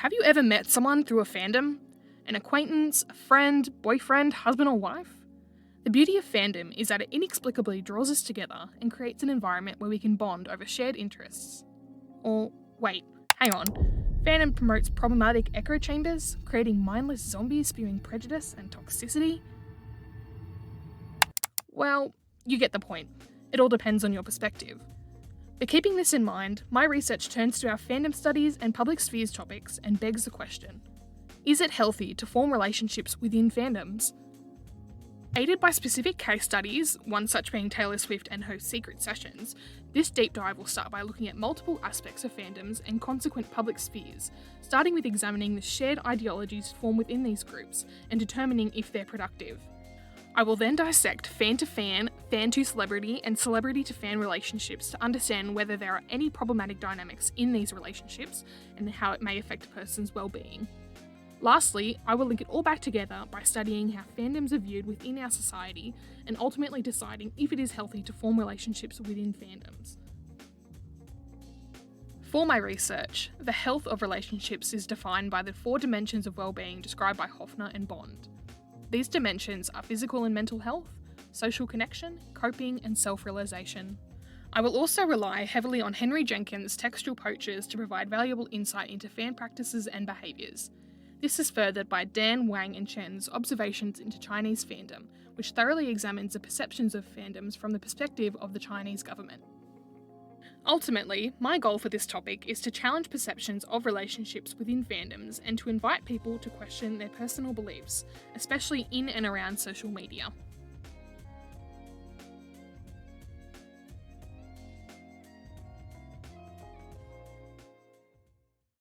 Have you ever met someone through a fandom? An acquaintance, a friend, boyfriend, husband or wife? The beauty of fandom is that it inexplicably draws us together and creates an environment where we can bond over shared interests. Or, wait, hang on. Fandom promotes problematic echo chambers, creating mindless zombies spewing prejudice and toxicity? Well, you get the point. It all depends on your perspective. But keeping this in mind, my research turns to our fandom studies and public spheres topics and begs the question: is it healthy to form relationships within fandoms? Aided by specific case studies, one such being Taylor Swift and her secret sessions, this deep dive will start by looking at multiple aspects of fandoms and consequent public spheres, starting with examining the shared ideologies formed within these groups and determining if they're productive. I will then dissect fan-to-fan, fan-to-celebrity, and celebrity-to-fan relationships to understand whether there are any problematic dynamics in these relationships and how it may affect a person's well-being. Lastly, I will link it all back together by studying how fandoms are viewed within our society and ultimately deciding if it is healthy to form relationships within fandoms. For my research, the health of relationships is defined by the 4 dimensions of well-being described by Hoffner and Bond. These dimensions are physical and mental health, social connection, coping, and self-realization. I will also rely heavily on Henry Jenkins' textual poachers to provide valuable insight into fan practices and behaviours. This is furthered by Dan, Wang and Chen's observations into Chinese fandom, which thoroughly examines the perceptions of fandoms from the perspective of the Chinese government. Ultimately, my goal for this topic is to challenge perceptions of relationships within fandoms and to invite people to question their personal beliefs, especially in and around social media.